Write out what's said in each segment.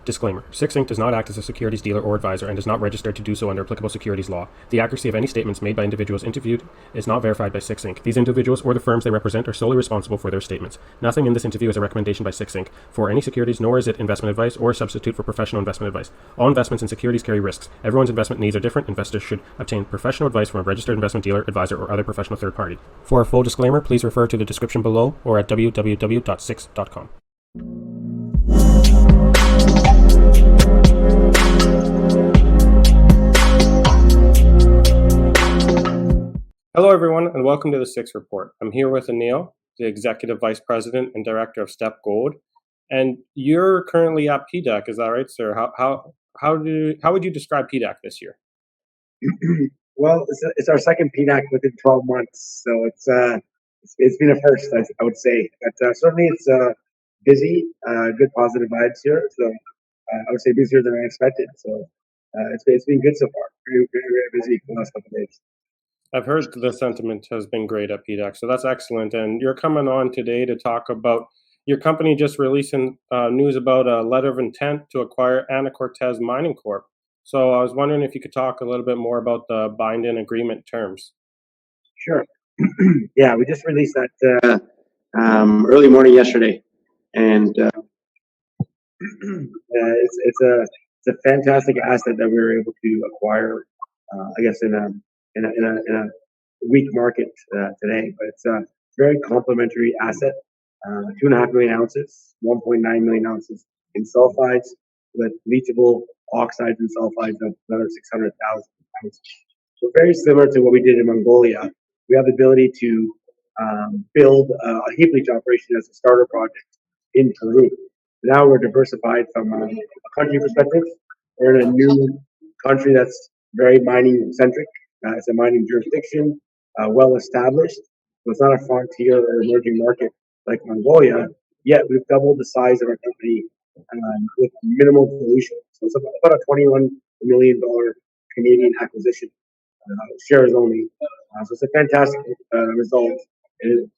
Disclaimer. Six Inc. does not act as a securities dealer or advisor and is not registered to do so under applicable securities law. The accuracy of any statements made by individuals interviewed is not verified by Six Inc. These individuals or the firms they represent are solely responsible for their statements. Nothing in this interview is a recommendation by Six Inc. for any securities, nor is it investment advice or a substitute for professional investment advice. All investments in securities carry risks. Everyone's investment needs are different. Investors should obtain professional advice from a registered investment dealer, advisor, or other professional third party. For a full disclaimer, please refer to the description below or at www.six.com. Hello, everyone, and welcome to the Six Report. I'm here with Anil, the Executive Vice President and Director of Steppe Gold, and you're currently at PDAC. Is that right, sir? How would you describe PDAC this year? Well, it's our second PDAC within 12 months, so it's been a first, I would say. But certainly, it's busy, good positive vibes here. So I would say busier than I expected. So it's been good so far. Very, very, very busy for the last couple of days. I've heard the sentiment has been great at PDAC, so that's excellent. And you're coming on today to talk about your company just releasing news about a letter of intent to acquire Anacortes Mining Corp. So I was wondering if you could talk a little bit more about the bind-in agreement terms. Sure. Yeah, we just released that early morning yesterday, and it's a fantastic asset that we were able to acquire. I guess in a weak market today, but it's a very complementary asset. 2.5 million ounces, 1.9 million ounces in sulfides, with leachable oxides and sulfides of another 600,000 ounces. So very similar to what we did in Mongolia. We have the ability to build a heap leach operation as a starter project in Peru. Now we're diversified from a country perspective. We're in a new country that's very mining centric. It's a mining jurisdiction, well established. So it's not a frontier or emerging market like Mongolia. Yet we've doubled the size of our company with minimal dilution. So it's about a $21 million Canadian acquisition, shares only. So it's a fantastic result. It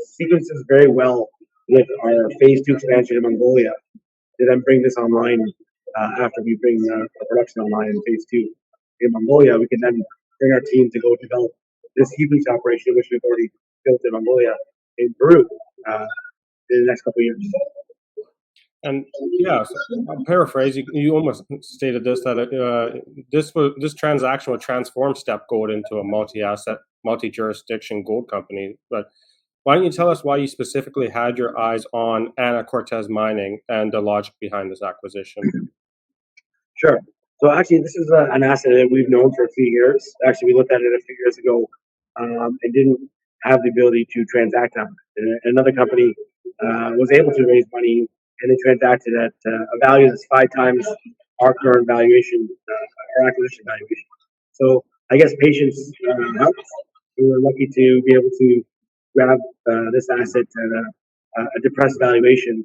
sequences very well with our phase 2 expansion in Mongolia to then bring this online after we bring our production online in phase 2. In Mongolia, we can then bring our team to go develop this heap leach operation, which we've already built in Mongolia, in Peru in the next couple of years. And yeah, so I'll paraphrase. You almost stated this that this transaction would transform Steppe Gold into a multi-asset, multi-jurisdiction gold company. But why don't you tell us why you specifically had your eyes on Anacortes Mining and the logic behind this acquisition? Sure. So actually, this is an asset that we've known for a few years. Actually, we looked at it a few years ago and didn't have the ability to transact on it. Another company was able to raise money, and they transacted at a value that's 5 times our current valuation, our acquisition valuation. So I guess patience helps. We were lucky to be able to grab this asset at a depressed valuation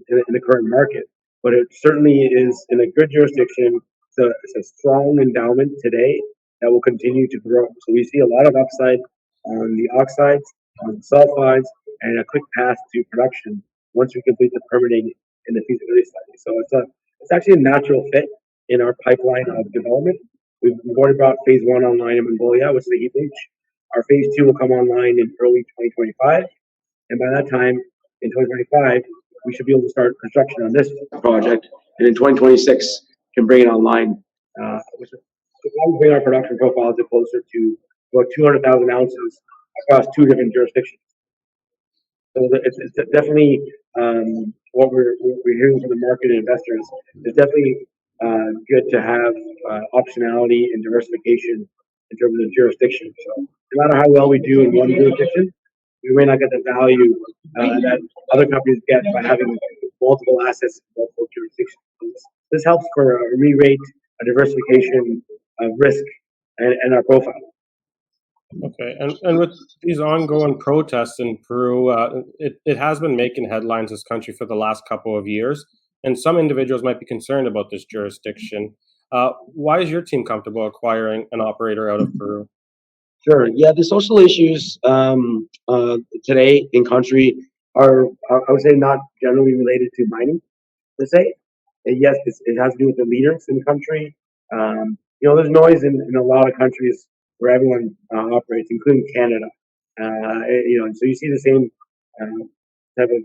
in the current market. But it certainly is in a good jurisdiction. So it's a strong endowment today that will continue to grow. So we see a lot of upside on the oxides, on the sulfides, and a quick path to production once we complete the permitting in the feasibility study. So it's actually a natural fit in our pipeline of development. We've already brought phase 1 online in Mongolia, which is the heap leach. Our phase 2 will come online in early 2025, and by that time, in 2025, we should be able to start construction on this project, and in 2026 can bring it online, which will bring our production profile to closer to about 200,000 ounces across 2 different jurisdictions. So it's definitely what we're hearing from the market and investors. It's definitely good to have optionality and diversification in terms of jurisdiction. So no matter how well we do in one jurisdiction, we may not get the value that other companies get by having multiple assets in multiple jurisdictions. This helps for a re-rate, a diversification of risk, and our profile. Okay, and with these ongoing protests in Peru, it has been making headlines in this country for the last couple of years, and some individuals might be concerned about this jurisdiction. Why is your team comfortable acquiring an operator out of Peru? Sure. Yeah, the social issues today in country are, I would say, not generally related to mining. per se. And yes, it has to do with the leaders in the country. There's noise in a lot of countries where everyone operates, including Canada. And so you see the same type of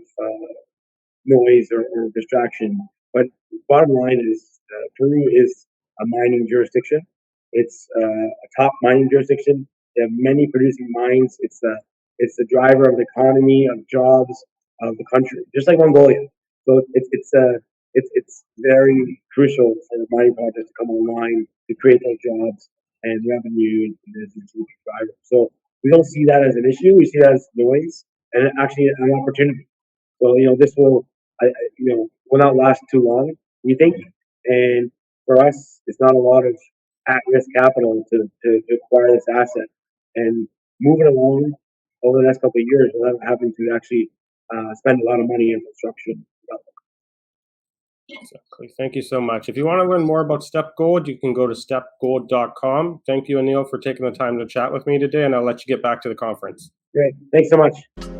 noise or distraction. But bottom line is, Peru is a mining jurisdiction. It's a top mining jurisdiction. They have many producing mines. It's the driver of the economy, of jobs, of the country, just like Mongolia. So it's very crucial for mining projects to come online to create those jobs and revenue and business drivers. So we don't see that as an issue. We see that as noise and actually an opportunity. So this will not last too long, we think. And for us, it's not a lot of at-risk capital to acquire this asset and move it along over the next couple of years without having to actually spend a lot of money in construction. Exactly. Thank you so much. If you want to learn more about Step Gold, you can go to stepgold.com. Thank you, Anil, for taking the time to chat with me today, and I'll let you get back to the conference. Great. Thanks so much.